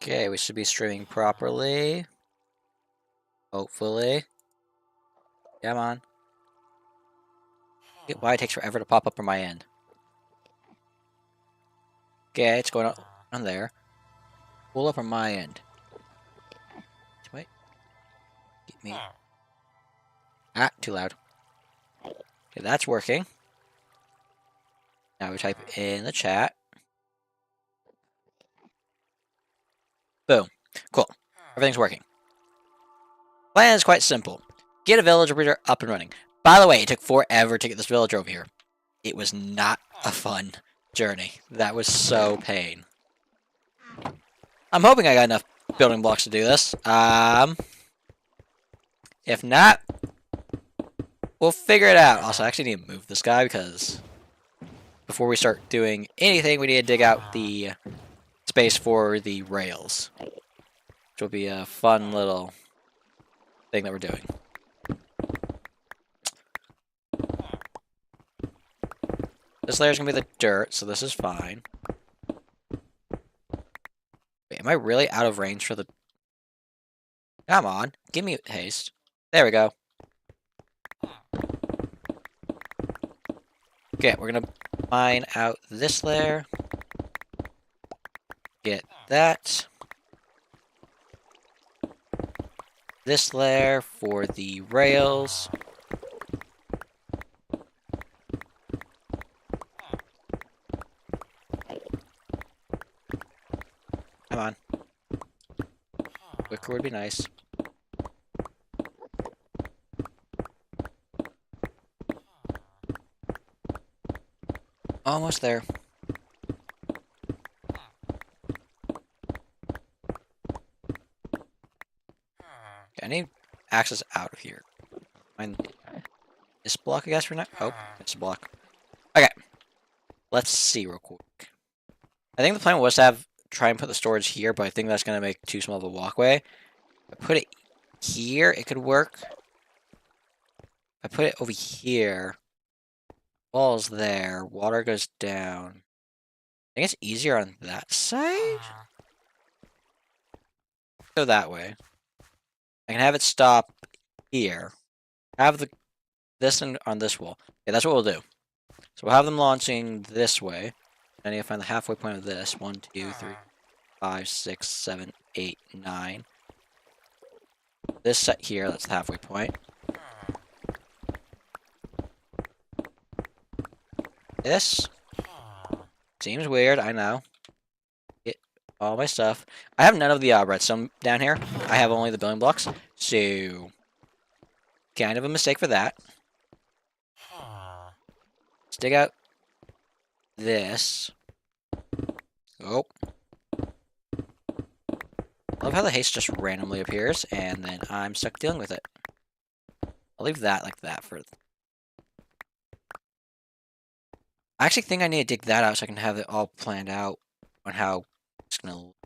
Okay, we should be streaming properly. Hopefully. Come on. Why it takes forever to pop up on my end. Okay, it's going on there. Pull up on my end. Wait. Get me. Ah, too loud. Okay, that's working. Now we type in the chat. Boom. Cool. Everything's working. Plan is quite simple. Get a village breeder up and running. By the way, it took forever to get this villager over here. It was not a fun journey. That was so pain. I'm hoping I got enough building blocks to do this. If not, we'll figure it out. Also, I actually need to move this guy because before we start doing anything, we need to dig out the space for the rails, which will be a fun little thing that we're doing. This layer's gonna be the dirt, so this is fine. Wait, am I really out of range for the... Come on, give me haste. There we go. Okay, we're gonna mine out this layer. Get that. This layer for the rails. Come on. Quicker would be nice. Almost there. Okay, I need access out of here. Find this block, I guess, for now. Oh, it's a block. Okay. Let's see real quick. I think the plan was to try and put the storage here, but I think that's going to make too small of a walkway. If I put it here, it could work. If I put it over here, wall's there, water goes down. I think it's easier on that side? Go that way. I can have it stop here. Have this on this wall. Okay, that's what we'll do. So we'll have them launching this way. I need to find the halfway point of this. 1, 2, 3, 5, 6, 7, 8, 9. This set here, that's the halfway point. This seems weird, I know. Get all my stuff. I have none of the redstone down here. I have only the building blocks. So, kind of a mistake for that. Let's dig out this. Oh. I love how the haste just randomly appears, and then I'm stuck dealing with it. I'll leave that like that for... I actually think I need to dig that out so I can have it all planned out on how it's gonna look.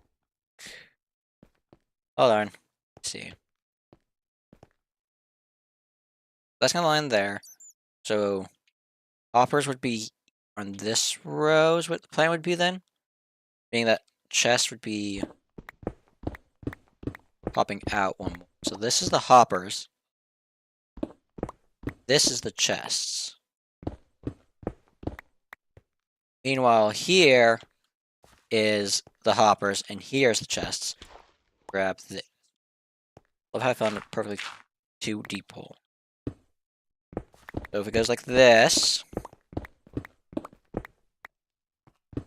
Hold on. Let's see. That's gonna land there. So, hoppers would be on this row is what the plan would be then. Meaning that chest would be popping out one more. So this is the hoppers. This is the chests. Meanwhile, here is the hoppers, and here's the chests. Grab the... Love how I found a perfectly 2 deep hole. So if it goes like this,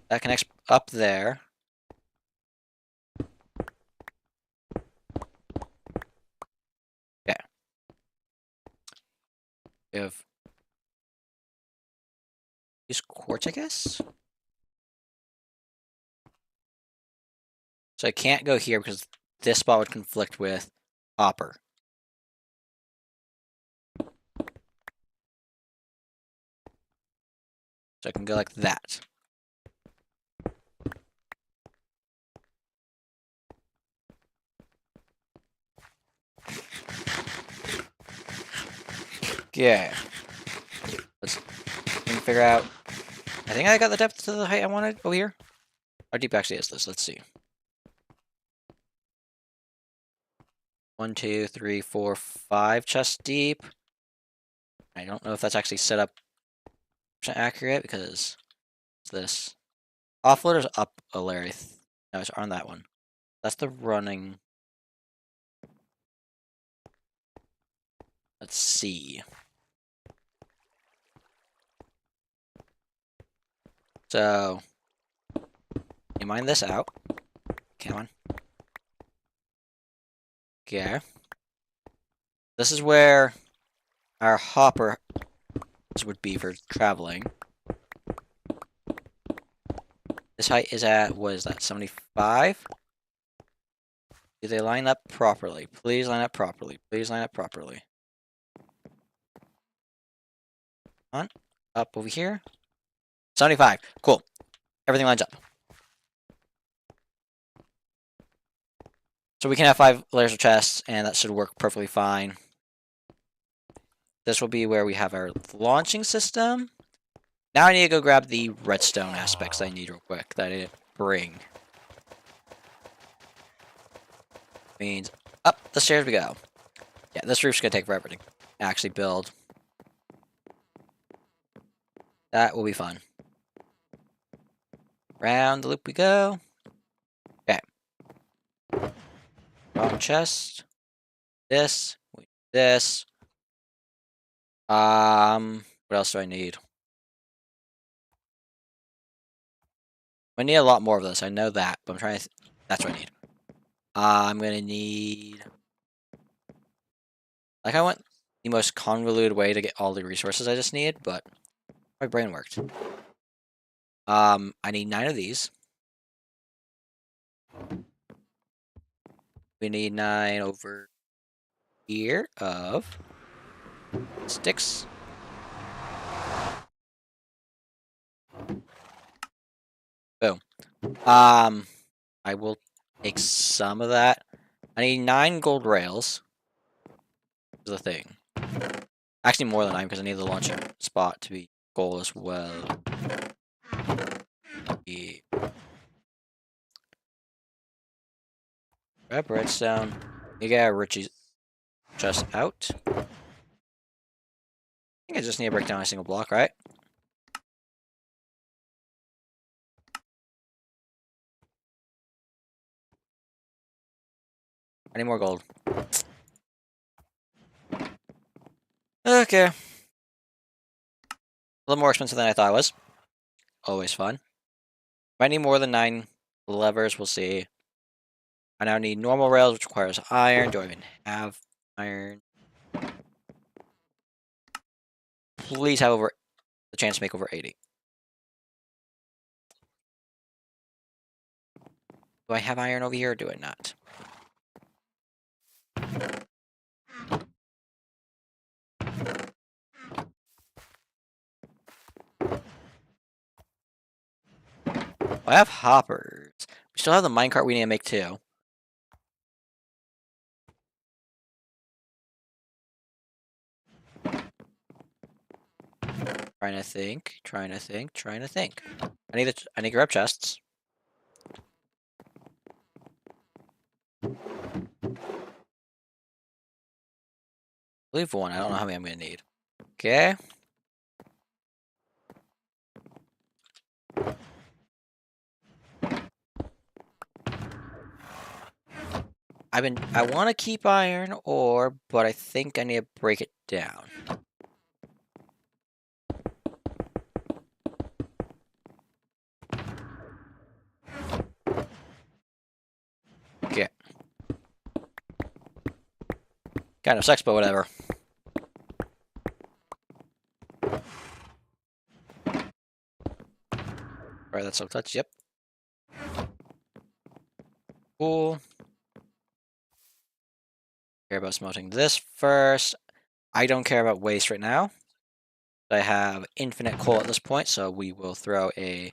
that connects up there. Okay. We have... use quartz, I guess? So I can't go here because this spot would conflict with hopper. So I can go like that. Okay. Let's figure out... I think I got the depth to the height I wanted over here. How deep actually is this? Let's see. 1, 2, 3, 4, 5 chests deep. I don't know if that's actually set up accurate because it's this. Offloader's up a layer. No, it's on that one. That's the running. Let's see. So, you mine this out. Come on. Okay. This is where our hopper would be for traveling. This height is at, what is that, 75? Do they line up properly? Please line up properly. Please line up properly. On. Up over here. 75. Cool. Everything lines up. So we can have 5 layers of chests, and that should work perfectly fine. This will be where we have our launching system. Now I need to go grab the redstone aspects that I need real quick, that I didn't bring. Means up the stairs we go. Yeah, this roof's gonna take forever to actually build. That will be fun. Round the loop we go. Okay. Wrong chest. This. This. What else do I need? I need a lot more of this. I know that, but I'm trying to. That's what I need. I'm gonna need. Like, I want the most convoluted way to get all the resources I just need, but my brain worked. I need 9 of these. We need 9 over here of sticks. Boom. I will take some of that. I need 9 gold rails. Is the thing. Actually, more than 9 because I need the launching spot to be gold as well. Yeah. Grab redstone. You get Richie's chest out. I think I just need to break down a single block, right? I need more gold. Okay. A little more expensive than I thought it was. Always fun. Might need more than 9 levers, we'll see. I now need normal rails, which requires iron. Do I even have iron? Please have over the chance to make over 80. Do I have iron over here or do I not? I have hoppers. We still have the minecart we need to make too. Trying to think. I need to grab chests. Leave one. I don't know how many I'm gonna need. Okay. I want to keep iron ore, but I think I need to break it down. Okay. Kind of sucks, but whatever. Alright, that's so touch. Yep. Cool. Care about smelting this first. I don't care about waste right now. I have infinite coal at this point, so we will throw a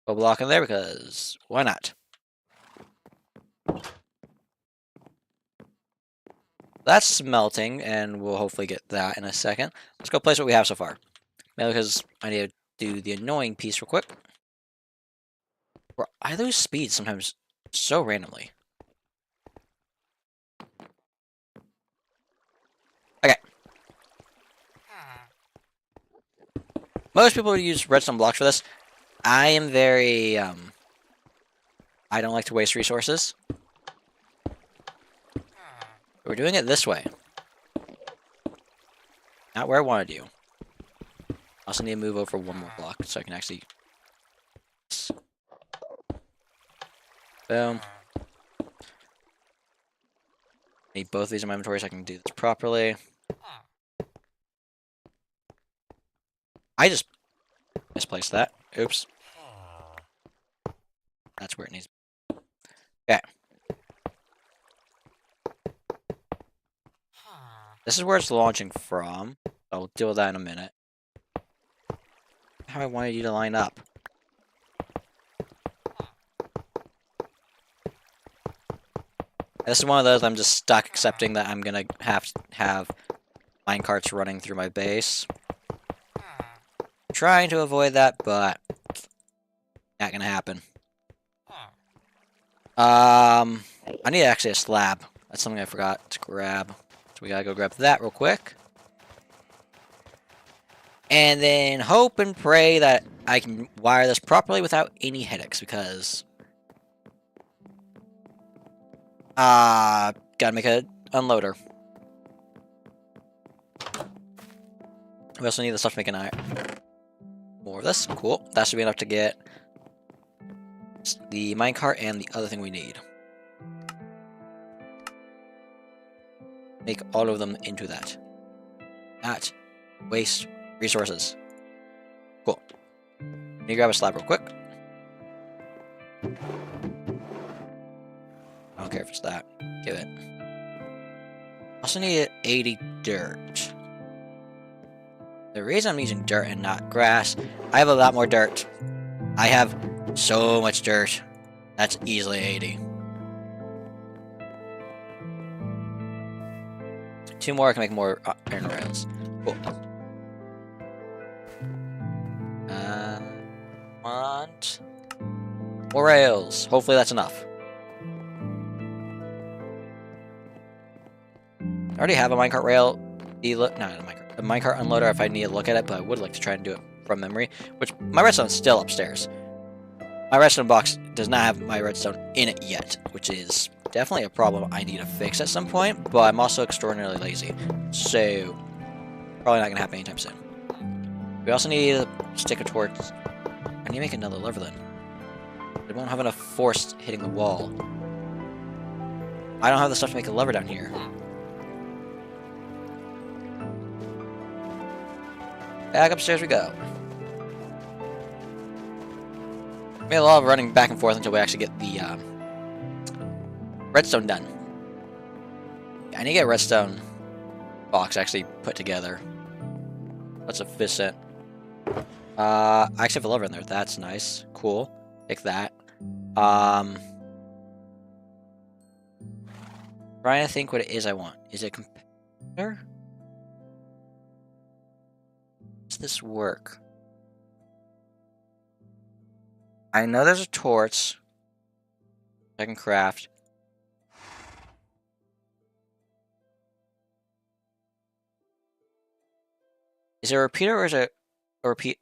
block in there because why not? That's smelting, and we'll hopefully get that in a second. Let's go place what we have so far. Mainly because I need to do the annoying piece real quick. Bro, I lose speed sometimes so randomly. Okay. Most people would use redstone blocks for this. I am very, I don't like to waste resources. We're doing it this way. Not where I wanted you. I also need to move over one more block so I can actually... Boom. Need both of these in my inventory so I can do this properly. I just misplaced that. Oops. That's where it needs. Okay. This is where it's launching from. I'll deal with that in a minute. How I wanted you to line up. This is one of those I'm just stuck accepting that I'm gonna have to have minecarts running through my base. Trying to avoid that, but not gonna happen. I need actually a slab. That's something I forgot to grab. So we gotta go grab that real quick. And then hope and pray that I can wire this properly without any headaches, because... gotta make an unloader. We also need the stuff to make an iron. More of this. Cool. That should be enough to get the minecart and the other thing we need. Make all of them into that. Not waste resources. Cool. Let me grab a slab real quick. I don't care if it's that. Give it. Also need 80 dirt. The reason I'm using dirt and not grass, I have a lot more dirt. I have so much dirt. That's easily 80. 2 more, I can make more iron rails. Cool. Want more rails. Hopefully that's enough. I already have a minecart rail. A minecart unloader if I need to look at it, but I would like to try and do it from memory. Which my redstone's still upstairs. My redstone box does not have my redstone in it yet, which is definitely a problem I need to fix at some point. But I'm also extraordinarily lazy, so probably not gonna happen anytime soon. We also need to stick a torch. I need to make another lever then. It won't have enough force hitting the wall. I don't have the stuff to make a lever down here. Back upstairs we go. We have a lot of running back and forth until we actually get the redstone done. Yeah, I need to get a redstone box actually put together. That's efficient. I actually have a lever in there. That's nice. Cool. Take that. Trying to think what it is I want. Is it a computer? Does this work? I know there's a torch I can craft. Is it a repeater or is it a repeat?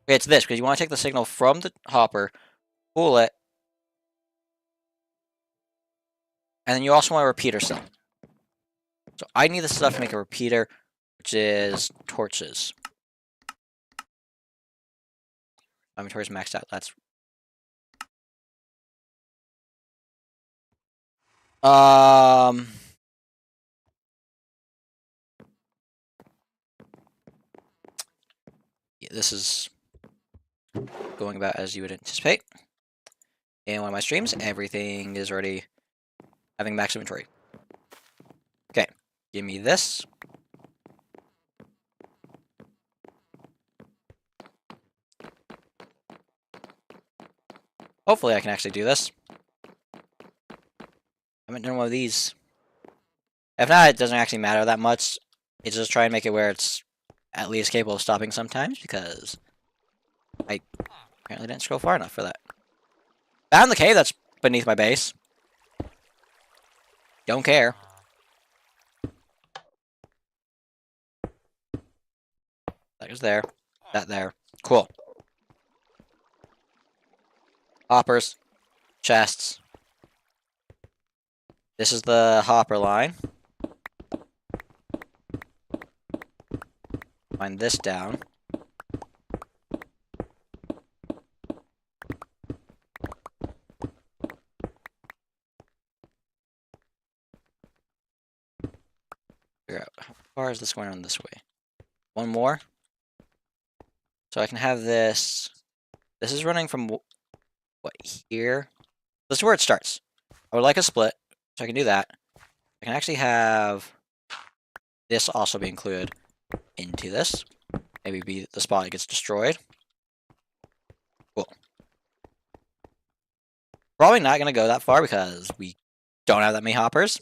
Okay, it's this, because you want to take the signal from the hopper, pull it, and then you also want a repeater cell. So I need the stuff to make a repeater, which is torches. My inventory's maxed out. That's yeah, this is going about as you would anticipate. In one of my streams, everything is already having max inventory. Okay, give me this. Hopefully I can actually do this. I haven't done one of these. If not, it doesn't actually matter that much. It's just try and make it where it's at least capable of stopping sometimes, because I apparently didn't scroll far enough for that. Found the cave that's beneath my base. Don't care. That goes there. That there. Cool. Hoppers. Chests. This is the hopper line. Find this down. Figure out how far is this going on this way? One more. So I can have this. This is running from what, here? This is where it starts. I would like a split, so I can do that. I can actually have this also be included into this. Maybe be the spot it gets destroyed. Cool. Probably not going to go that far because we don't have that many hoppers.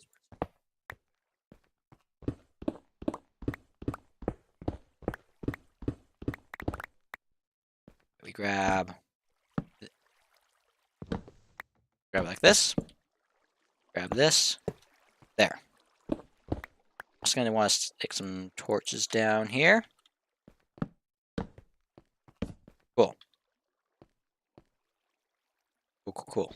We grab it like this. Grab this. There. Also going to want to stick some torches down here. Cool. Cool, cool, cool.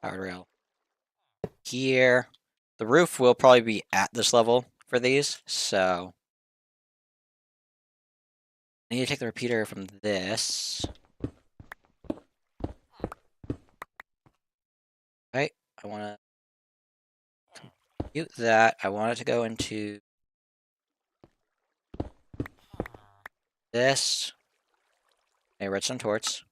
Power rail. Here. The roof will probably be at this level for these, so I need to take the repeater from this. Right, I want to compute that. I want it to go into this. Okay, redstone torch.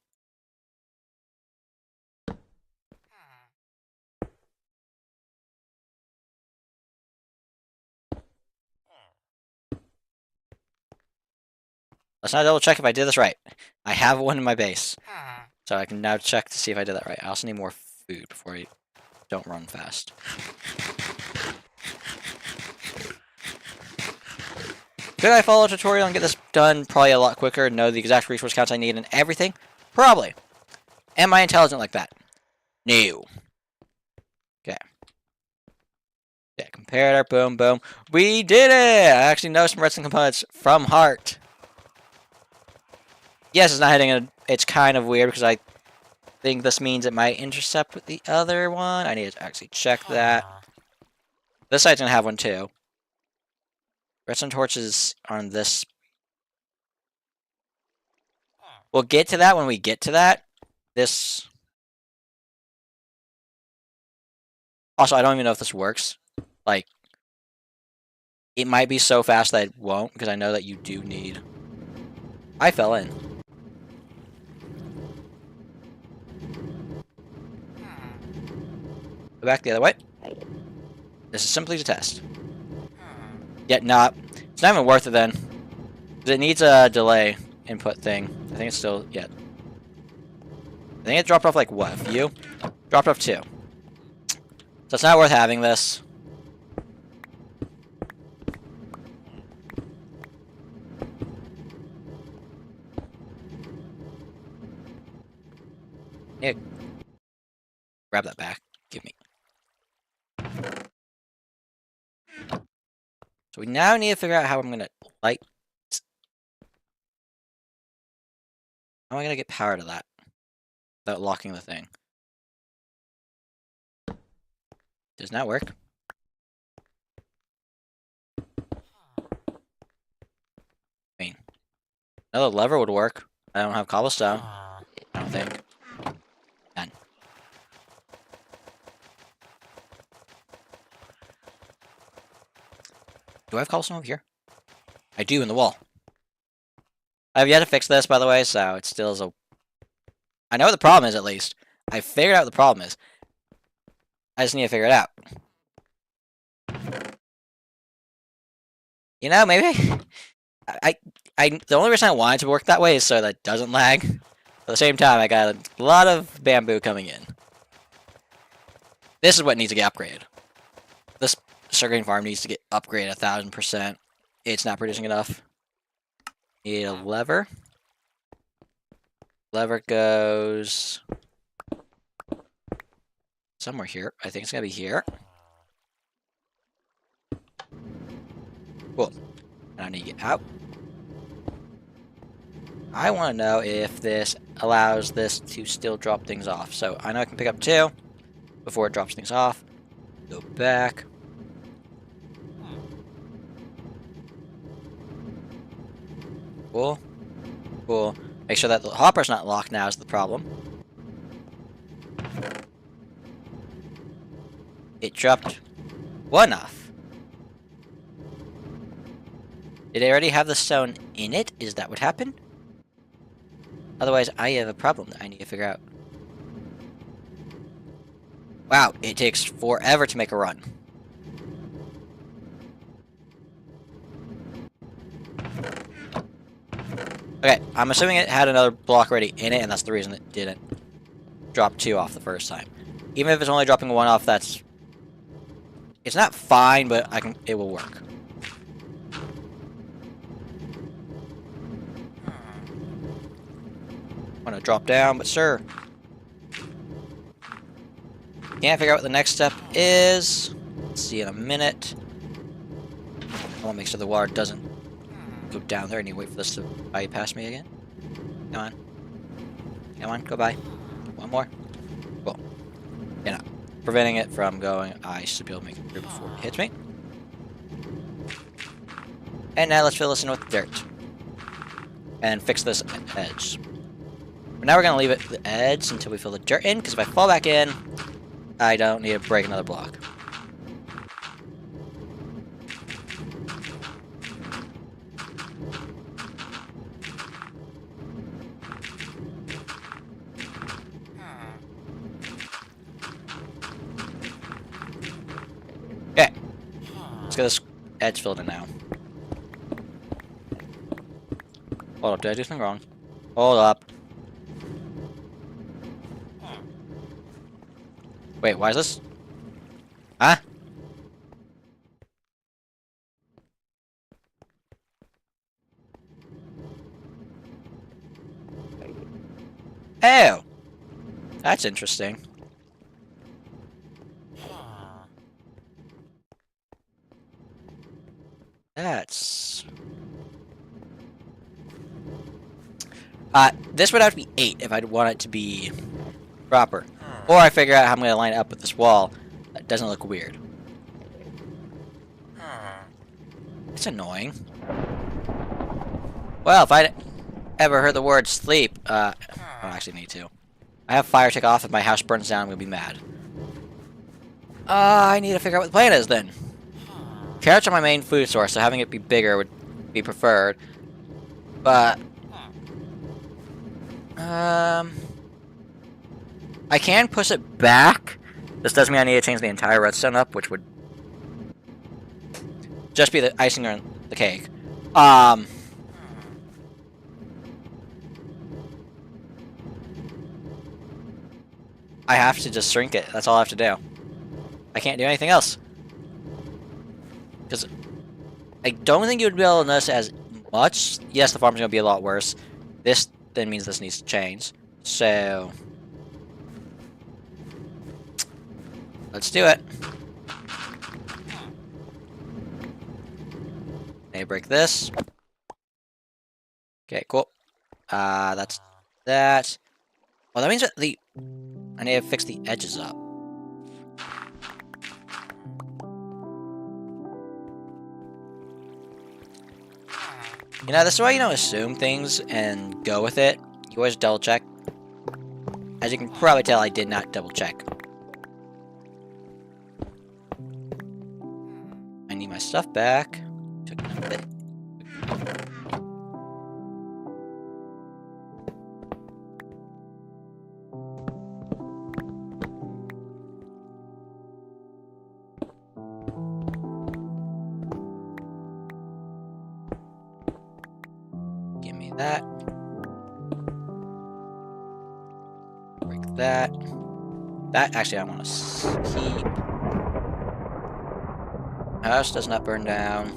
Let's now double check if I did this right. I have one in my base, so I can now check to see if I did that right. I also need more food before I don't run fast. Could I follow a tutorial and get this done probably a lot quicker and know the exact resource counts I need and everything? Probably. Am I intelligent like that? No. Okay. Yeah, compare. Boom, boom. We did it! I actually know some redstone components from heart. Yes, it's not hitting it. It's kind of weird because I think this means it might intercept with the other one. I need to actually check that. This side's gonna have one too. Redstone torches on this. We'll get to that when we get to that. This. Also, I don't even know if this works. Like, it might be so fast that it won't because I know that you do need. I fell in. Go back the other way. This is simply to test. Yet not. It's not even worth it then. It needs a delay input thing. I think it's still, yeah. I think it dropped off like what, a few? Dropped off 2. So it's not worth having this. Yeah. Grab that back. Give me. So we now need to figure out how I'm gonna light. How am I gonna get power to that without locking the thing? Does not work. I mean, another lever would work. I don't have cobblestone. I don't think. None. Do I have cobblestone over here? I do in the wall. I have yet to fix this, by the way, so it still is a... I know what the problem is, at least. I figured out what the problem is. I just need to figure it out. You know, maybe... the only reason I wanted to work that way is so that it doesn't lag. At the same time, I got a lot of bamboo coming in. This is what needs to get upgraded. This sugarcane farm needs to get upgraded 1000%. It's not producing enough. Need a lever. Lever goes somewhere here. I think it's gonna be here. Cool. And I need to get out. I want to know if this allows this to still drop things off. So I know I can pick up 2 before it drops things off. Go back. Cool. Cool. Make sure that the hopper's not locked now is the problem. It dropped 1 off. Did it already have the stone in it? Is that what happened? Otherwise, I have a problem that I need to figure out. Wow, it takes forever to make a run. Okay, I'm assuming it had another block already in it, and that's the reason it didn't drop 2 off the first time. Even if it's only dropping 1 off, that's... It's not fine, but it will work. I'm gonna drop down, but sir... Can't figure out what the next step is. Let's see in a minute. I want to make sure the water doesn't go down there. I need to wait for this to bypass me again. Come on. Come on, go by. 1 more. Cool. Yeah, preventing it from going. I should be able to make it through before it hits me. And now let's fill this in with dirt. And fix this edge. But now we're going to leave it the edge until we fill the dirt in, because if I fall back in, I don't need to break another block. Okay. Let's get this edge filled in now. Hold up, did I do something wrong? Hold up. Wait, why is this? Huh? Oh! That's interesting. That's... this would have to be 8 if I'd want it to be proper. Or I figure out how I'm going to line it up with this wall that doesn't look weird. It's annoying. Well, if I ever heard the word sleep, I don't actually need to. I have fire take off. If my house burns down, I'm going to be mad. I need to figure out what the plan is then. Carrots are my main food source, so having it be bigger would be preferred. But... I can push it back. This does mean I need to change the entire redstone up, which would just be the icing on the cake. I have to just shrink it. That's all I have to do. I can't do anything else. Because I don't think you would be able to notice as much. Yes, the farm's going to be a lot worse. This then means this needs to change. So... let's do it. Maybe break this. Okay, cool. That's that. Well, that means that I need to fix the edges up. You know, this is why you don't assume things and go with it. You always double check. As you can probably tell, I did not double check. I need my stuff back. Took none of it. Give me that. Break that. That actually I want to keep. House does not burn down.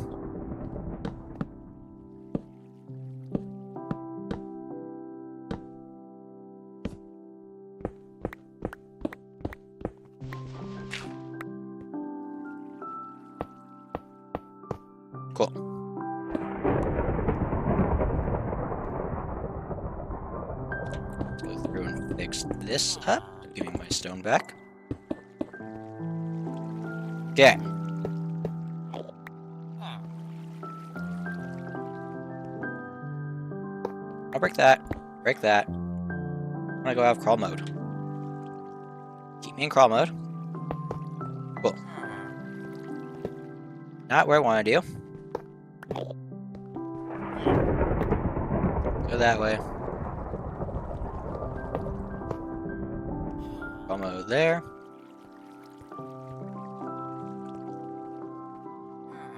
fix this up. Give me my stone back. Okay. I'll break that. Break that. I'm gonna go out of crawl mode. Keep me in crawl mode. Cool. Not where I want to do. Go that way. Crawl mode there.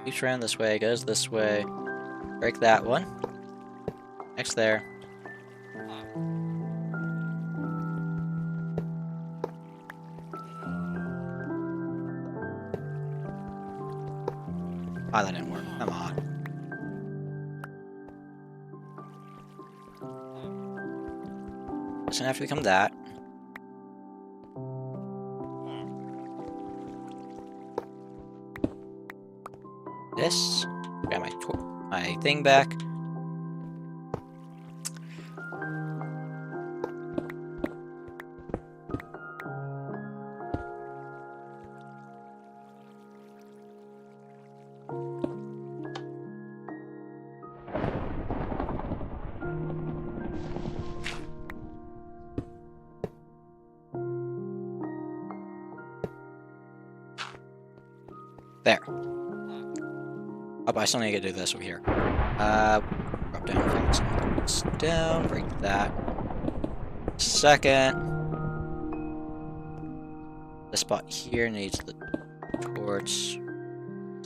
Keeps around this way, goes this way. Break that one. Next there. Oh, that didn't work. Come on. Doesn't have to become that. This. Got my thing back. There. Oh, but I still need to do this over here. Drop down, down, break that. Second. The spot here needs the torch,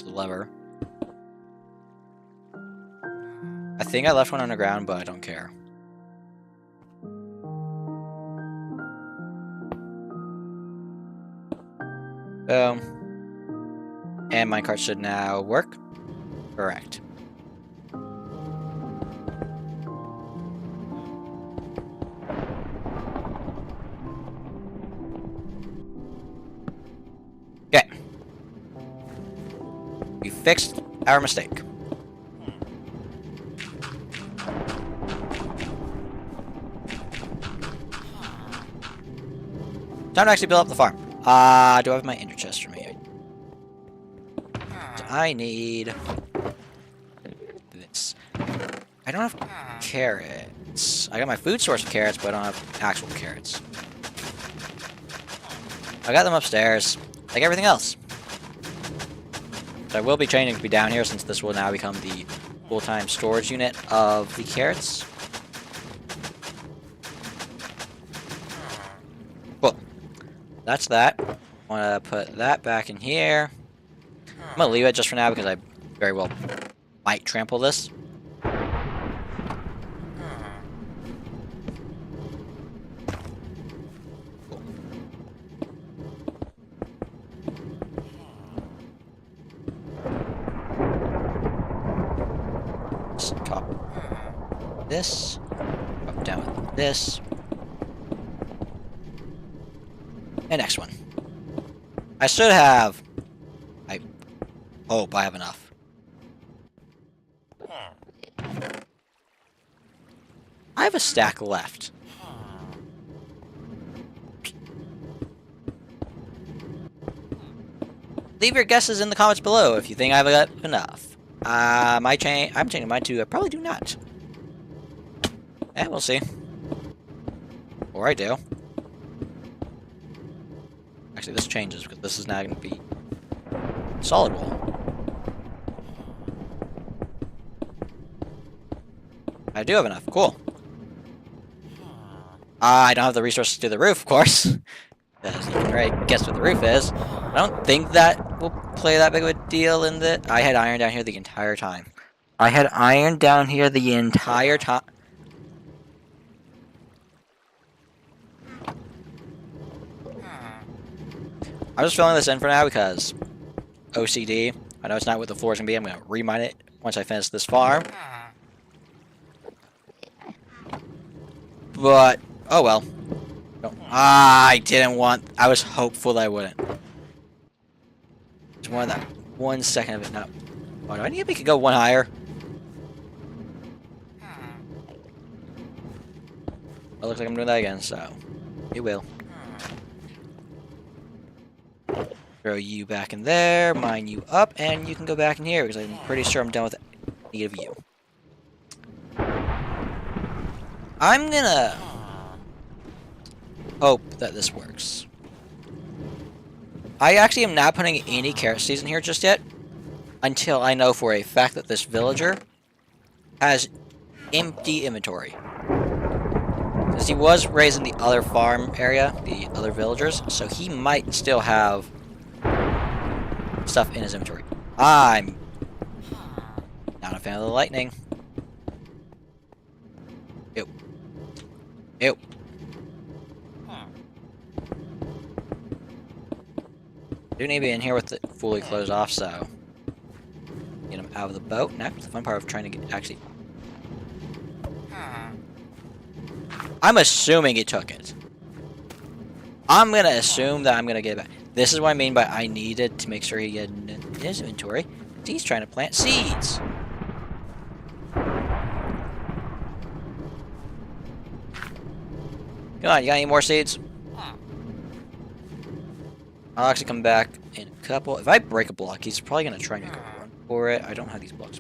the lever. I think I left one underground, but I don't care. Boom. And minecart should now work. Correct. Okay. We fixed our mistake. Time to actually build up the farm. Do I have my ender chest for me? I need this. I don't have carrots. I got my food source of carrots, but I don't have actual carrots. I got them upstairs, like everything else. So I will be changing to be down here since this will now become the full-time storage unit of the carrots. Cool. That's that. I want to put that back in here. I'm gonna leave it just for now because I very well might trample this. Cool. Just top this, up down with this, and next one. I should have. Hope I have enough. I have a stack left. Leave your guesses in the comments below if you think I've got enough. I'm changing mine to I probably do not. And we'll see. Or I do. Actually, this changes because this is now going to be solid wool. I do have enough. Cool. I don't have the resources to do the roof, of course. As you can already guess what the roof is. I don't think that will play that big of a deal in that. I had iron down here the entire time. I had iron down here the entire time. I'm just filling this in for now because OCD. I know it's not what the floor is going to be. I'm going to remine it once I finish this farm. But, oh well. I didn't want... I was hopeful that I wouldn't. Just wanted that 1 second of it. No. Oh, do I need to make it go one higher? It looks like I'm doing that again, so... We will. Throw you back in there, mine you up, and you can go back in here, because I'm pretty sure I'm done with any of you. I'm gonna hope that this works. I actually am not putting any carrot seeds in here just yet, until I know for a fact that this villager has empty inventory. Because he was raised in the other farm area, the other villagers, so he might still have stuff in his inventory. I'm not a fan of the lightning. Ew. Ew. Do need to be in here with it fully closed off, so get him out of the boat. Next, the fun part of trying to get actually. I'm assuming he took it. I'm gonna assume that I'm gonna get it back. This is what I mean by I needed to make sure he had in his inventory. He's trying to plant seeds. Come on, you got any more seeds? I'll actually come back in a couple. If I break a block, he's probably going to try and go run for it. I don't have these blocks.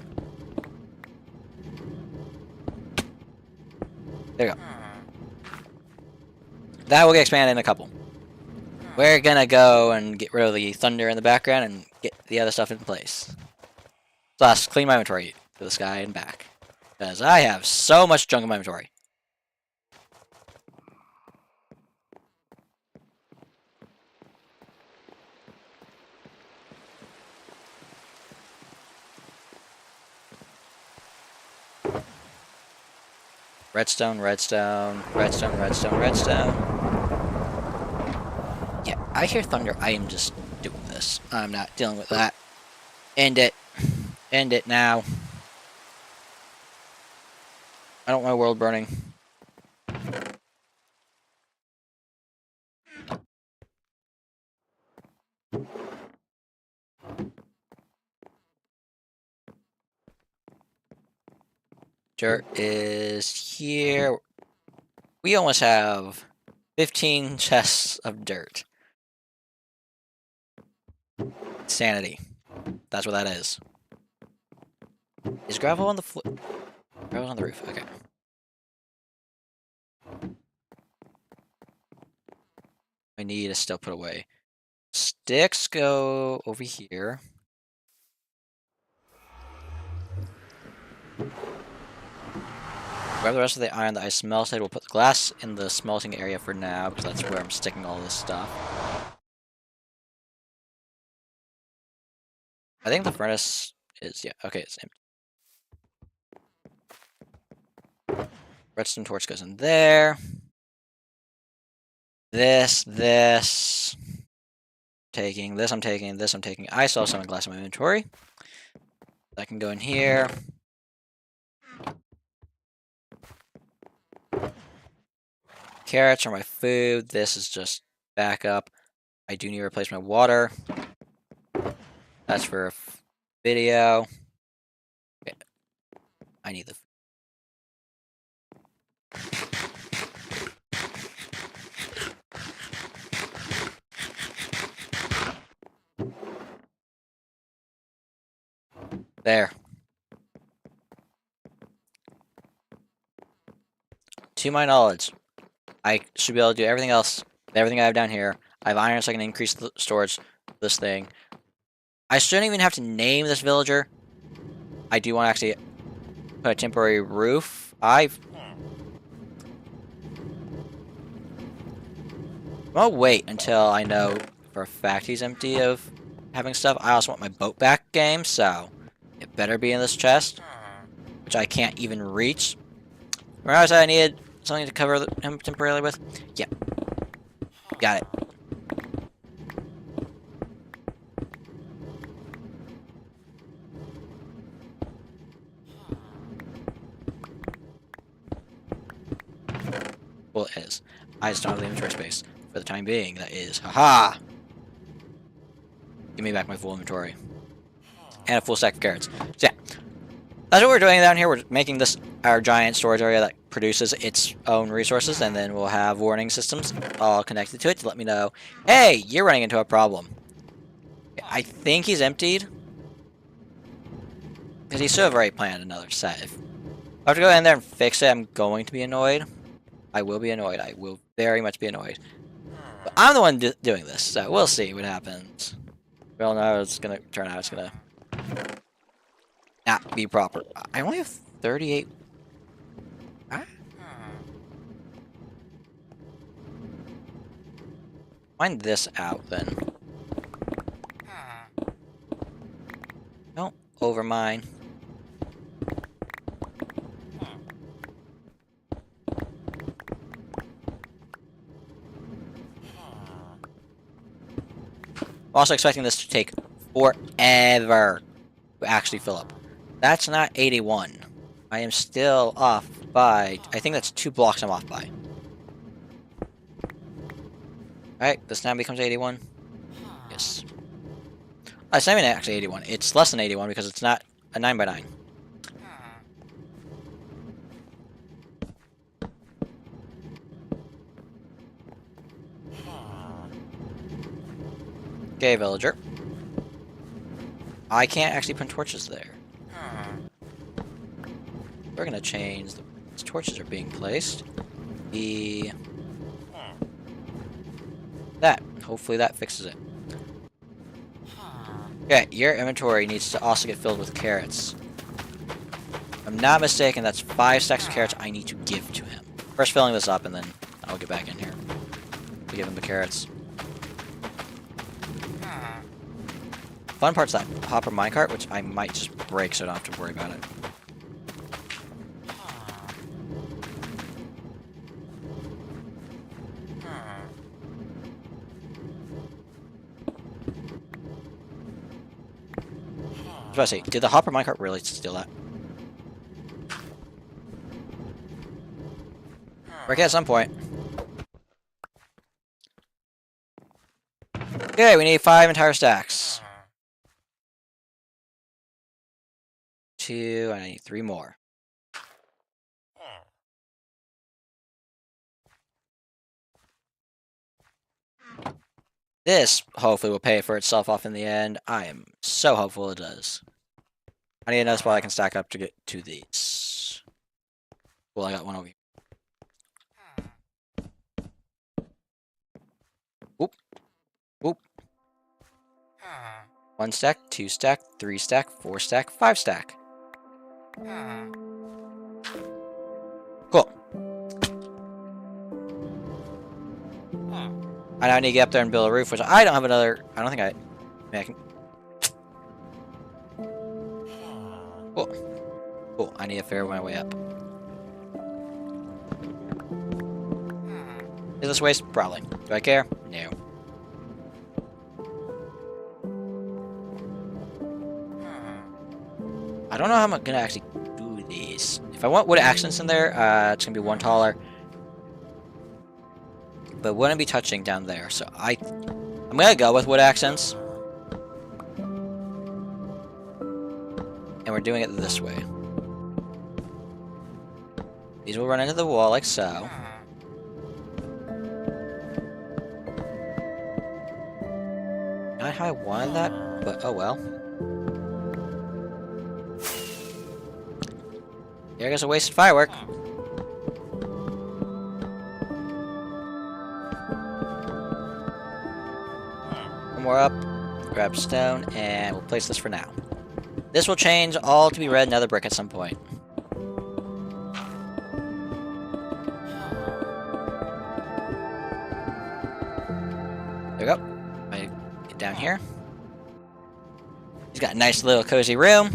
There you go. That will get expanded in a couple. We're going to go and get rid of the thunder in the background and get the other stuff in place. Plus, clean my inventory to the sky and back. Because I have so much junk in my inventory. Redstone, redstone, redstone, redstone, redstone. Yeah, I hear thunder. I am just doing this. I'm not dealing with that. End it. End it now. I don't want my world burning. Dirt is here. We almost have 15 chests of dirt. Sanity. That's what that is. Is gravel on the floor? Gravel on the roof. Okay. I need to still put away. Sticks go over here. Grab the rest of the iron that I smelted. We'll put the glass in the smelting area for now, because that's where I'm sticking all this stuff. I think the furnace is, yeah, okay, it's empty. Redstone torch goes in there. This. Taking this, I'm taking this, I'm taking. I still have some glass in my inventory. That can go in here. Carrots are my food. This is just backup. I do need to replace my water. That's for a video. Okay. I need the food. There. To my knowledge, I should be able to do everything else. Everything I have down here. I have iron so I can increase the storage of this thing. I shouldn't even have to name this villager. I do want to actually put a temporary roof. I'll wait until I know for a fact he's empty of having stuff. I also want my boat back game, so it better be in this chest, which I can't even reach. Remember I said I needed something to cover him temporarily with? Yeah. Got it. Well, it is. I just don't have the inventory space for the time being. That is. Haha! Give me back my full inventory. And a full stack of carrots. So yeah. That's what we're doing down here. We're making this our giant storage area that produces its own resources, and then we'll have warning systems all connected to it to let me know, hey, you're running into a problem. I think he's emptied. Because he should have already planned another set. If I have to go in there and fix it, I'm going to be annoyed. I will be annoyed. I will very much be annoyed. But I'm the one doing this, so we'll see what happens. We all know it's going to turn out it's going to not be proper. I only have 38... Find this out, then. Don't overmine. I'm also expecting this to take forever to actually fill up. That's not 81. I am still off by... I think that's 2 blocks I'm off by. Alright, this now becomes 81. Yes. It's not even actually 81. It's less than 81 because it's not a 9x9. Okay, villager. I can't actually put torches there. We're gonna change the torches are being placed. That. Hopefully that fixes it. Okay, your inventory needs to also get filled with carrots. If I'm not mistaken, that's 5 stacks of carrots I need to give to him. First filling this up, and then I'll get back in here to give him the carrots. Fun part's that hopper minecart, which I might just break so I don't have to worry about it. I was about to say, did the hopper minecart really steal that? Break it at some point. Okay, we need 5 entire stacks. 2, and I need 3 more. This, hopefully, will pay for itself off in the end. I am so hopeful it does. I need another spot I can stack up to get to these. Well, I got one over here. Whoop. Whoop. 1 stack, 2 stack, 3 stack, 4 stack, 5 stack. Cool. I now need to get up there and build a roof, which I don't have another... I don't think I... Maybe I can... Cool. Cool. I need to figure my way up. Is this waste? Probably. Do I care? No. I don't know how I'm gonna actually do these. If I want wood accents in there, it's gonna be 1 taller. But it wouldn't be touching down there, so I'm gonna go with wood accents. And we're doing it this way. These will run into the wall like so. Not how I wanted that, but oh well. There goes a wasted firework. One more up, grab stone, and we'll place this for now. This will change all to be red nether brick at some point. There we go. I get down here. He's got a nice little cozy room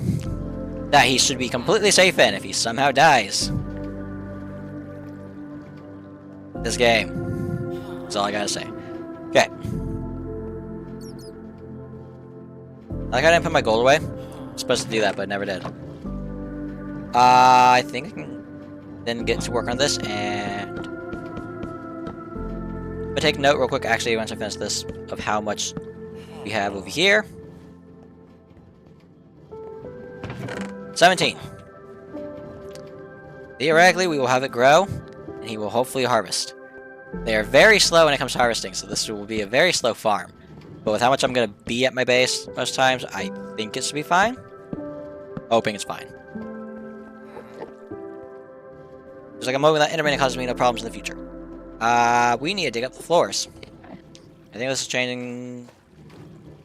that he should be completely safe in if he somehow dies. This game. That's all I gotta say. Okay. Like I didn't put my gold away. I was supposed to do that, but never did. I think I can then get to work on this and... But take note real quick, actually, once I finish this, of how much we have over here. 17. theoretically, we will have it grow, and he will hopefully harvest. They are very slow when it comes to harvesting, so this will be a very slow farm. But with how much I'm going to be at my base most times, I think it should be fine. Hoping it's fine. Just like I'm hoping that intermittent causes me no problems in the future. We need to dig up the floors. I think this is changing...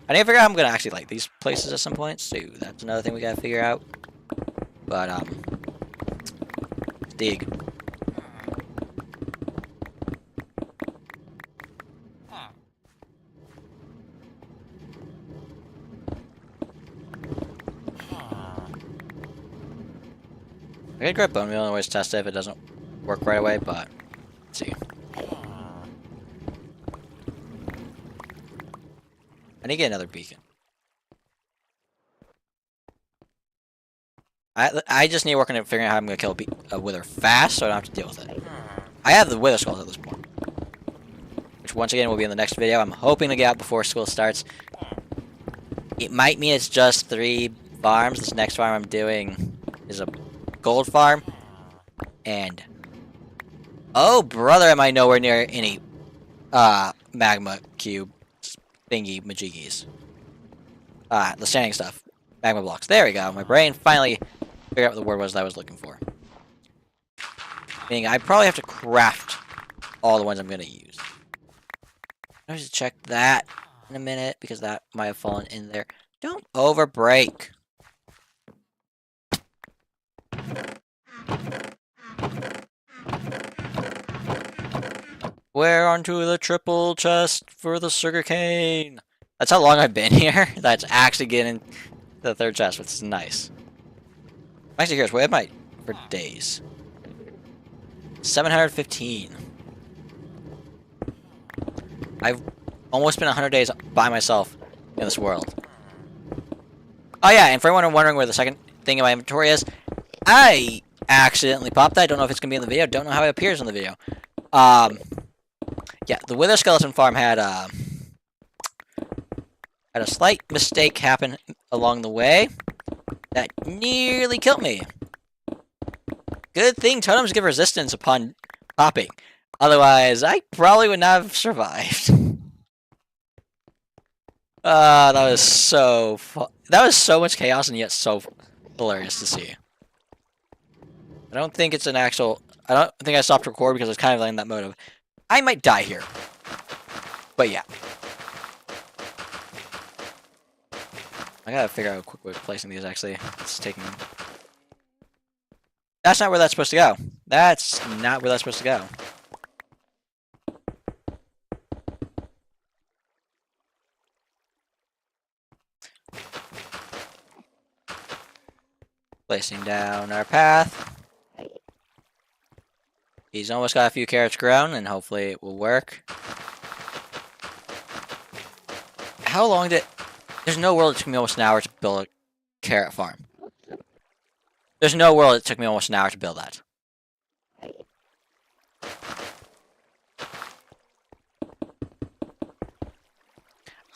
I need to figure out how I'm going to actually like these places at some point, so that's another thing we got to figure out. But, dig. I could grab bone meal and always test it if it doesn't work right away, but let's see. I need to get another beacon. I just need to work on figuring out how I'm going to kill a wither fast so I don't have to deal with it. I have the wither skulls at this point. Which once again will be in the next video. I'm hoping to get out before school starts. It might mean it's just 3 farms. This next farm I'm doing is a gold farm. And oh brother, am I nowhere near any magma cube thingy majiggies. The standing stuff. Magma blocks. There we go. My brain finally figured out what the word was that I was looking for. Meaning I probably have to craft all the ones I'm going to use. I should check that in a minute because that might have fallen in there. Don't overbreak. We're onto the triple chest for the sugarcane. That's how long I've been here. That's actually getting the 3rd chest, which is nice. I'm actually curious, what am I for days? 715. I've almost been 100 days by myself in this world. Oh yeah, and for anyone wondering where the second thing in my inventory is, I accidentally popped that. I don't know if it's going to be in the video. Don't know how it appears in the video. Yeah, the Wither Skeleton Farm had a slight mistake happen along the way that nearly killed me. Good thing totems give resistance upon popping. Otherwise, I probably would not have survived. That was so that was so much chaos and yet so hilarious to see. I don't think it's an actual... I don't think I stopped record because I was kind of in that mode of... I might die here. But yeah. I gotta figure out a quick way of placing these, actually. It's taking... That's not where that's supposed to go. That's not where that's supposed to go. Placing down our path. He's almost got a few carrots grown, and hopefully it will work. How long did... There's no world it took me almost an hour to build a carrot farm. There's no world it took me almost an hour to build that.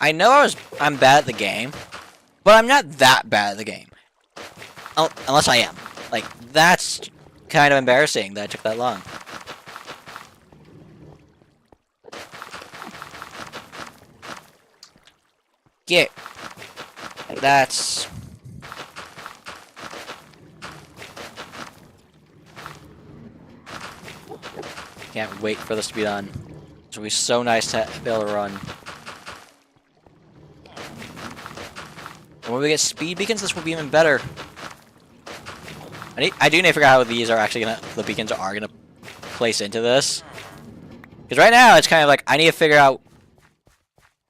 I know I'm bad at the game, but I'm not that bad at the game. Unless I am. Like, that's kind of embarrassing that it took that long. Get. That's... Can't wait for this to be done. It'll be so nice to be able to run. And when we get speed beacons, this will be even better. I do need to figure out how these are actually the beacons are gonna place into this. Because right now, it's kind of like, I need to figure out...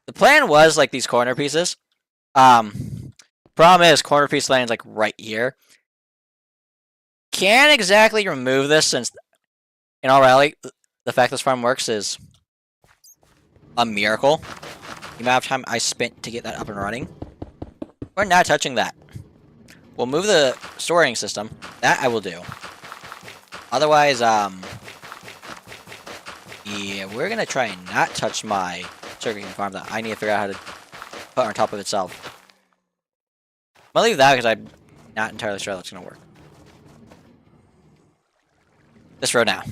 The plan was, like, these corner pieces. Problem is, corner piece lands, like, right here. Can't exactly remove this, since, in all reality, the fact this farm works is a miracle. The amount of time I spent to get that up and running. We're not touching that. We'll move the storing system. That I will do. Otherwise, yeah, we're gonna try and not touch my sugarcane farm that I need to figure out how to put on top of itself. I'm gonna leave that because I'm not entirely sure that's gonna work. this road now.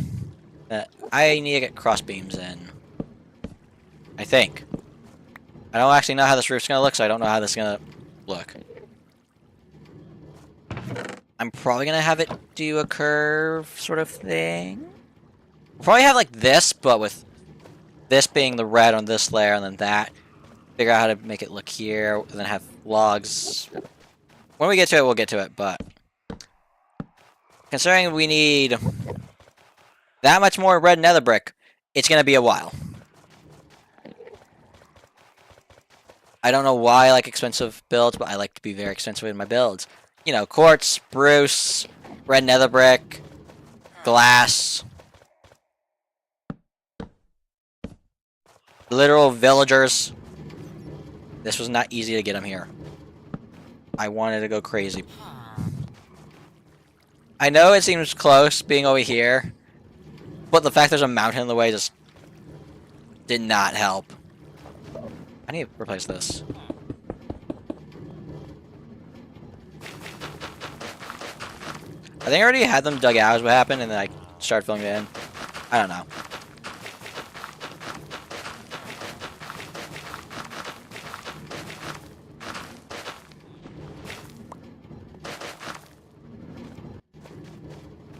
I need to get cross beams in. I think. I don't actually know how this roof's gonna look, so I don't know how this is gonna look. I'm probably gonna have it do a curve sort of thing. We'll probably have like this, but with this being the red on this layer, and then that. Figure out how to make it look here, and then have logs. When we get to it, we'll get to it, but considering we need that much more red nether brick, it's gonna be a while. I don't know why I like expensive builds, but I like to be very expensive in my builds. You know, quartz, spruce, red nether brick, glass, literal villagers. This was not easy to get them here. I wanted to go crazy. I know it seems close being over here, but the fact there's a mountain in the way just did not help. I need to replace this. I think I already had them dug out is what happened, and then I started filling it in. I don't know.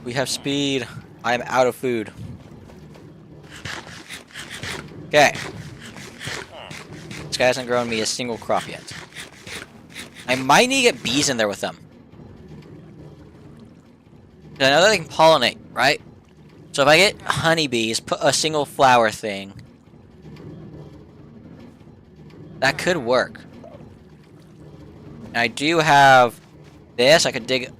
We have speed. I am out of food. Okay. This guy hasn't grown me a single crop yet. I might need to get bees in there with them. I know that they can pollinate, right? So if I get honeybees, put a single flower thing, that could work. And I do have this. I could dig.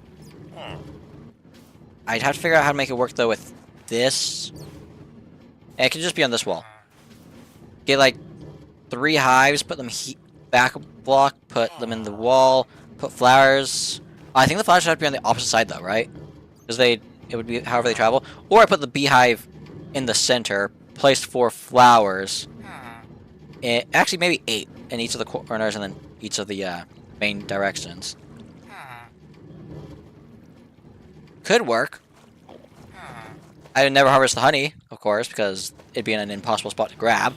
I'd have to figure out how to make it work though with this. And it could just be on this wall. Get like 3 hives, put them back a block, put them in the wall, put flowers. I think the flowers should have to be on the opposite side though, right? Because it would be however they travel. Or I put the beehive in the center, placed 4 flowers. Actually, maybe 8 in each of the corners and then each of the main directions. Could work. I would never harvest the honey, of course, because it'd be in an impossible spot to grab.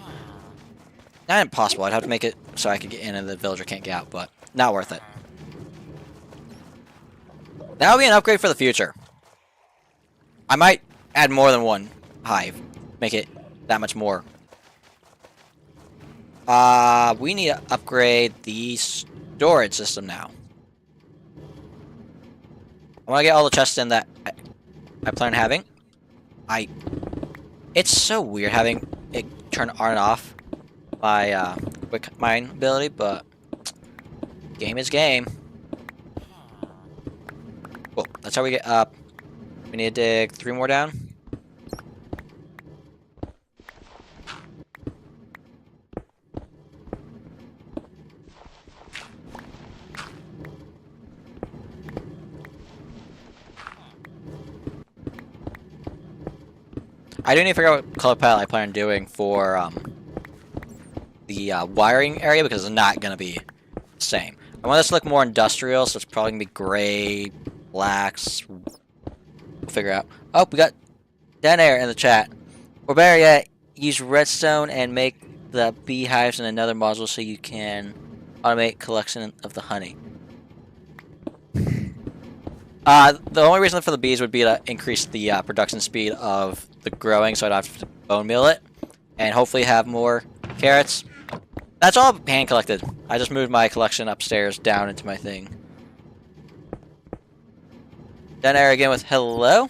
Not impossible, I'd have to make it so I could get in and the villager can't get out, but not worth it. That would be an upgrade for the future. I might add more than 1 hive. Make it that much more. We need to upgrade the storage system now. I want to get all the chests in that I plan on having. It's so weird having it turn on and off my quick mine ability, but game is game. Cool. That's how we get up. We need to dig 3 more down. I do need to figure out what color palette I plan on doing for the wiring area because it's not going to be the same. I want this to look more industrial, so it's probably going to be gray, blacks. We'll figure out. Oh, we got Dan Air in the chat. Or better yet, use redstone and make the beehives in another module so you can automate collection of the honey. The only reason for the bees would be to increase the production speed of the growing, so I'd have to bone meal it, and hopefully have more carrots. That's all hand collected. I just moved my collection upstairs down into my thing. Then air again with hello.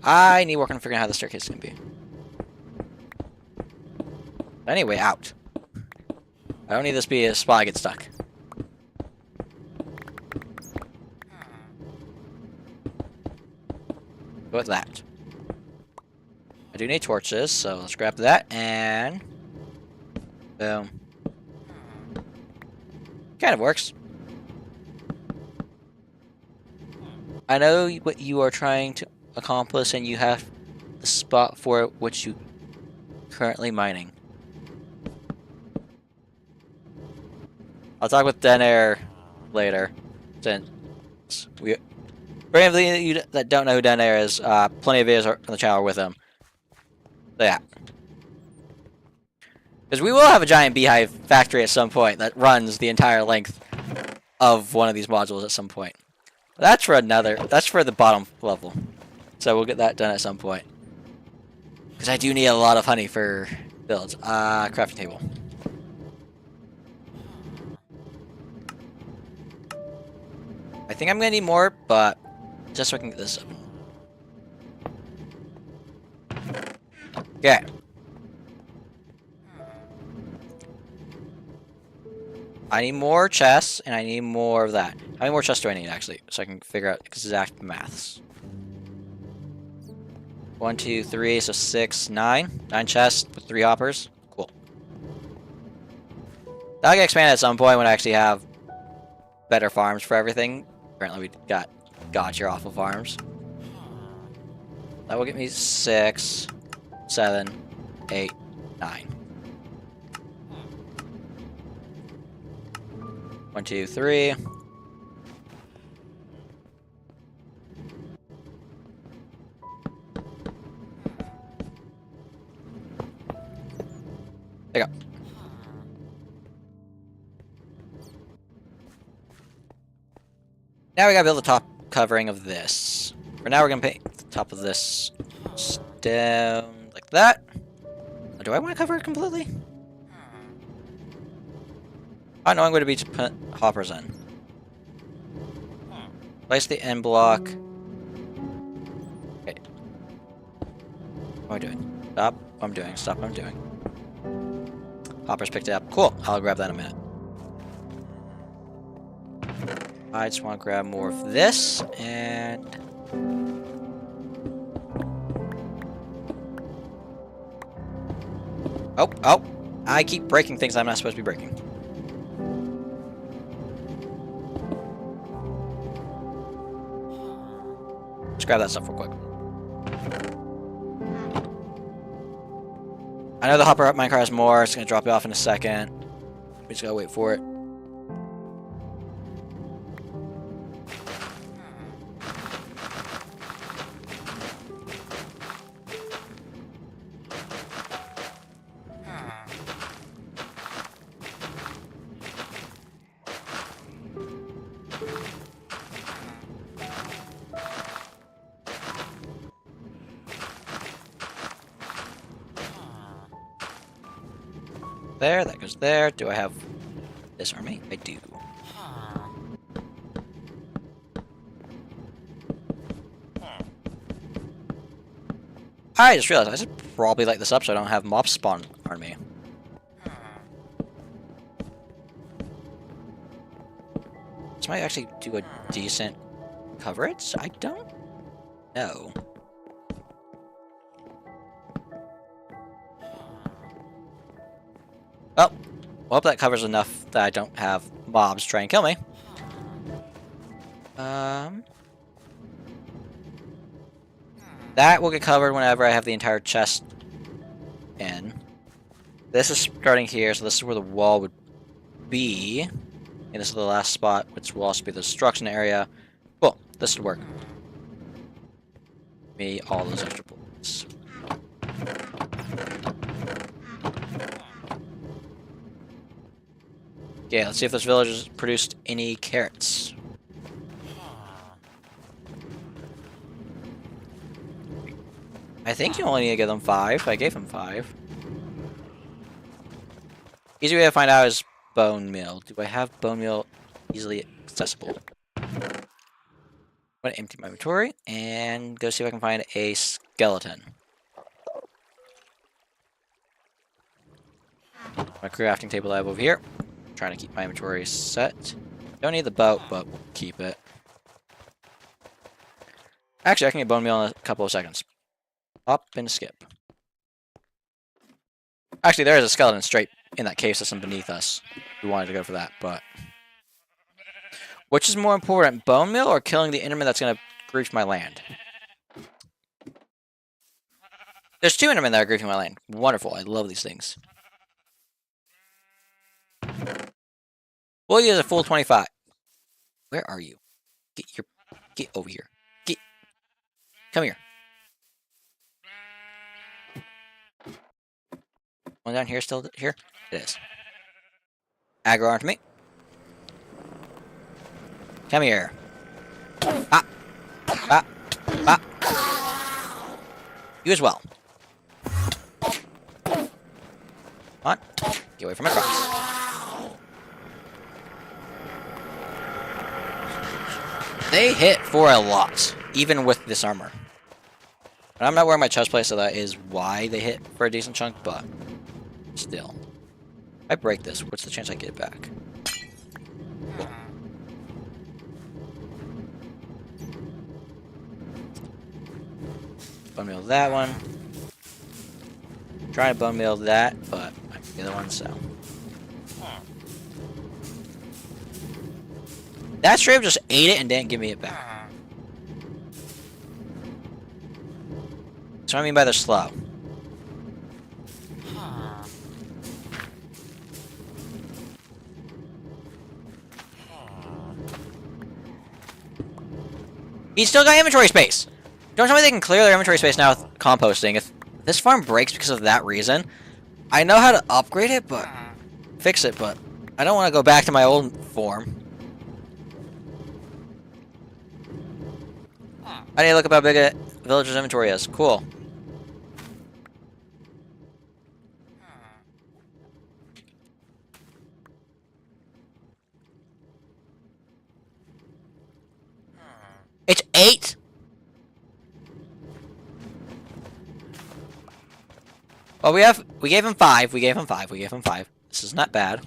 I need work on figuring out how the staircase is going to be. Anyway, out. I don't need this to be a spot I get stuck. Go with that. I do need torches, so let's grab that and boom. Kind of works. I know what you are trying to accomplish, and you have the spot for it, which you currently mining. I'll talk with Denair later. Since we, for any of you that don't know who Denair is, plenty of videos on the channel with him. So yeah. Because we will have a giant beehive factory at some point that runs the entire length of one of these modules at some point. That's for the bottom level. So we'll get that done at some point. Because I do need a lot of honey for builds. Crafting table. I think I'm gonna need more, but just so I can get this up. Okay. I need more chests, and I need more of that. How many more chests do I need, actually? So I can figure out exact maths. 1, 2, 3, so 6, 9. 9 chests with 3 hoppers. Cool. That'll get expanded at some point when I actually have better farms for everything. Apparently we got god-tier awful farms. That will get me 6, 7, 8, 9. 1, 2, 3. There you go. Now we gotta build the top covering of this. For now, we're gonna paint the top of this down like that. Or do I want to cover it completely? I know I'm going to be to put hoppers in. Place the end block. Okay. What am I doing? Stop what I'm doing. Stop what I'm doing. Hoppers picked it up. Cool. I'll grab that in a minute. I just want to grab more of this, and... Oh! I keep breaking things I'm not supposed to be breaking. Let's grab that stuff real quick. I know the hopper up minecart has more. It's going to drop it off in a second. We just gotta wait for it. There, that goes there. Do I have this army? I do. I just realized I should probably light this up so I don't have mobs spawn on me. This might actually do a decent coverage. I don't know. Well, I hope that covers enough that I don't have mobs try and kill me. That will get covered whenever I have the entire chest in. This is starting here, so this is where the wall would be. And this is the last spot, which will also be the destruction area. Cool, this would work. Me all those extra bullets. Okay, let's see if this village has produced any carrots. I think you only need to give them 5. I gave them 5. Easy way to find out is bone meal. Do I have bone meal easily accessible? I'm going to empty my inventory and go see if I can find a skeleton. My crafting table I have over here. I'm trying to keep my inventory set. Don't need the boat, but we'll keep it. Actually, I can get bone meal in a couple of seconds. Hop and skip. Actually, there is a skeleton straight in that cave system beneath us. We wanted to go for that, but... Which is more important, bone meal or killing the enderman that's going to grief my land? There's 2 endermen that are griefing my land. Wonderful, I love these things. We'll We'll use a full 25. Where are you? Get over here. Come here. One down here, still here? It is. Aggro onto me. Come here. Ah. Ah. Ah. You as well. Come on. Get away from my crops. They hit for a lot, even with this armor. And I'm not wearing my chest plate, so that is why they hit for a decent chunk, but still. If I break this, what's the chance I get it back? Cool. Bone meal that one. Trying to bone meal that, but I can the other one, so. That straight up just ate it and didn't give me it back. That's what I mean by they're slow. He's still got inventory space! Don't tell me they can clear their inventory space now with composting. If this farm breaks because of that reason, I know how to upgrade it, but fix it, but I don't want to go back to my old form. I need to look up how big a villager's inventory is. Cool. It's 8? Well, we gave him 5. We gave him 5. We gave him 5. This is not bad.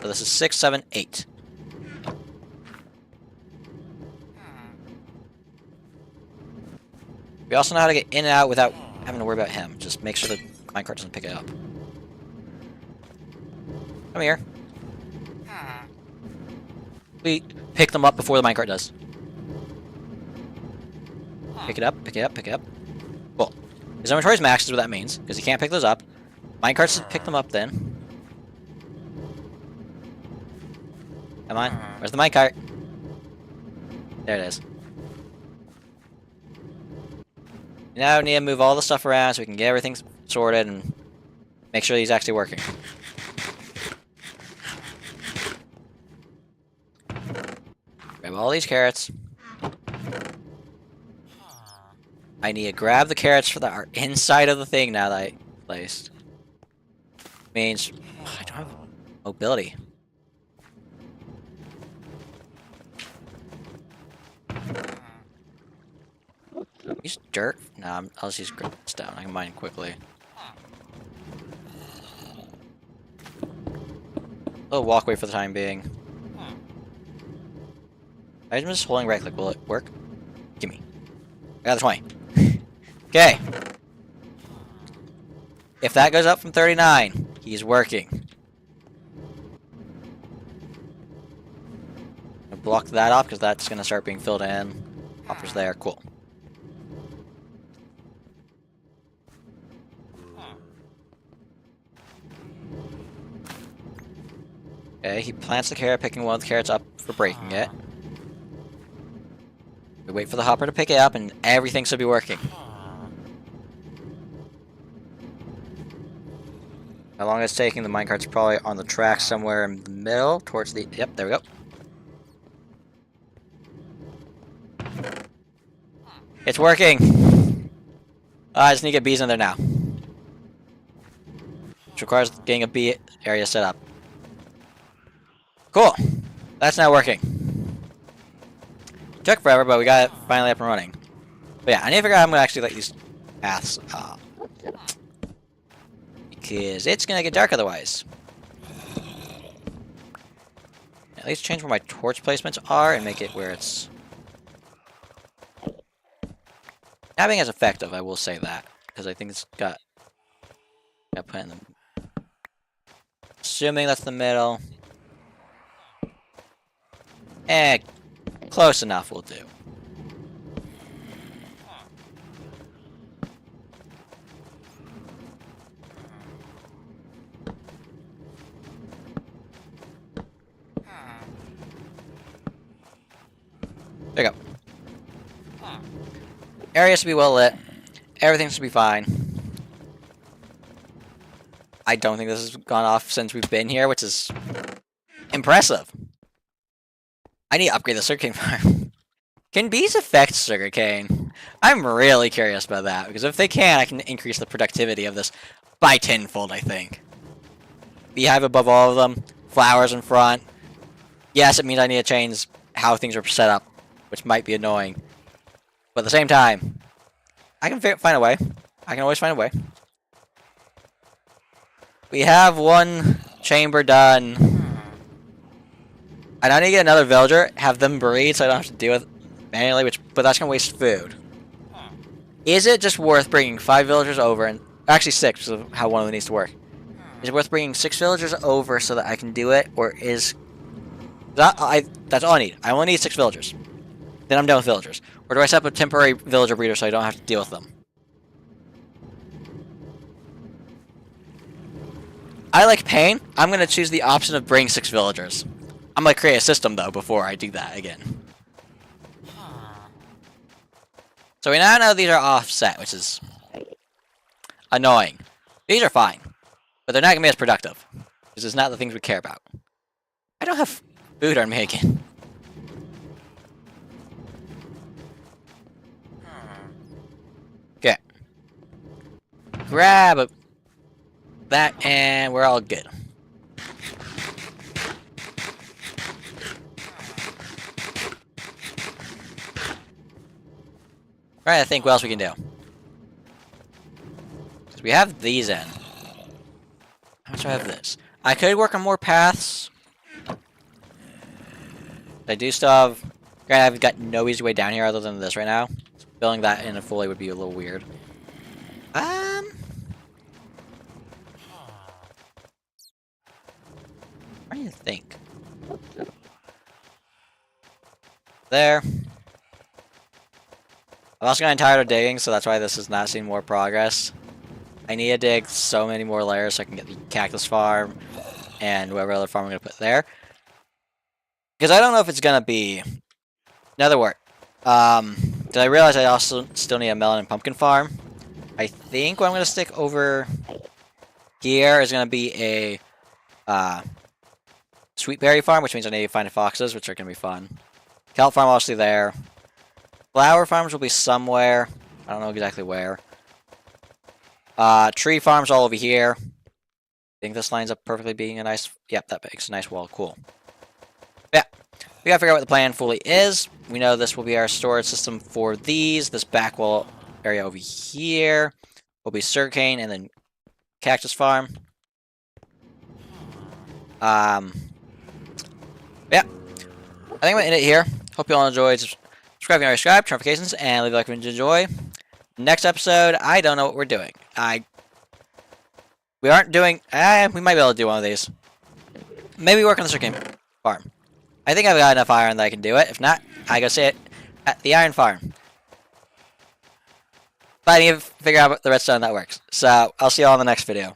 So this is 6, 7, 8. We also know how to get in and out without having to worry about him. Just make sure the minecart doesn't pick it up. Come here. We pick them up before the minecart does. Pick it up, pick it up, pick it up. Cool. His inventory is maxed is what that means, because he can't pick those up. Minecarts pick them up then. Come on. Where's the minecart? There it is. Now we need to move all the stuff around so we can get everything sorted and make sure he's actually working. Grab all these carrots. I need to grab the carrots that are inside of the thing now that I placed. Means I don't have mobility. Use dirt? No, I'll just use stone. I can mine quickly. A little walkway for the time being. I'm just holding right click. Will it work? Gimme. I got the 20. Okay. If that goes up from 39, he's working. I'll block that off because that's going to start being filled in. Hoppers there. Cool. Okay, he plants the carrot, picking one of the carrots up for breaking it. We wait for the hopper to pick it up, and everything should be working. How long it's taking, the minecart's probably on the track somewhere in the middle, towards the... Yep, there we go. It's working! I just need to get bees in there now. Which requires getting a bee area set up. Cool! That's now working. Took forever, but we got it finally up and running. But yeah, I need to figure out how I'm gonna actually light these paths up. Because it's gonna get dark otherwise. At least change where my torch placements are and make it where it's not being as effective, I will say that. Because I think it's got put in the... Assuming that's the middle. Close enough will do. There you go. Area should be well lit. Everything should be fine. I don't think this has gone off since we've been here, which is impressive. I need to upgrade the sugarcane farm. Can bees affect sugarcane? I'm really curious about that, because if they can, I can increase the productivity of this by tenfold, I think. Beehive above all of them, flowers in front. Yes, it means I need to change how things are set up, which might be annoying. But at the same time, I can find a way. I can always find a way. We have one chamber done. And I need to get another villager, have them breed so I don't have to deal with it manually, but that's going to waste food. Is it just worth bringing 5 villagers over, and actually 6, because of how one of them needs to work. Is it worth bringing 6 villagers over so that I can do it, or is... that's all I need. I only need 6 villagers. Then I'm done with villagers. Or do I set up a temporary villager breeder so I don't have to deal with them? I like pain. I'm going to choose the option of bringing 6 villagers. I'm going to create a system, though, before I do that again. So we now know these are offset, which is annoying. These are fine, but they're not going to be as productive, because it's not the things we care about. I don't have food on me again. Okay. Grab that, and we're all good. Trying to think what else we can do. Because we have these in. How much do I have this? I could work on more paths. I do still have... Granted, I've got no easy way down here other than this right now. So filling that in fully would be a little weird. I'm trying to think. There. I'm also getting tired of digging, so that's why this has not seen more progress. I need to dig so many more layers so I can get the cactus farm and whatever other farm I'm going to put there. Because I don't know if it's going to be... In other words, did I realize I also still need a melon and pumpkin farm? I think what I'm going to stick over here is going to be a sweet berry farm, which means I need to find foxes, which are going to be fun. Kelp farm obviously there. Flower farms will be somewhere. I don't know exactly where. Tree farms all over here. I think this lines up perfectly being a nice... Yep, that makes a nice wall. Cool. Yeah. We gotta figure out what the plan fully is. We know this will be our storage system for these. This back wall area over here will be sugarcane and then cactus farm. Yeah. I think I'm gonna end it here. Hope you all enjoyed. Subscribe if you already subscribed, turn notifications, and leave a like if you enjoy. Next episode, I don't know what we're doing. We aren't doing... we might be able to do one of these. Maybe work on the sugarcane farm. I think I've got enough iron that I can do it. If not, I go see it at the iron farm. But I need to figure out the redstone that works. So, I'll see you all in the next video.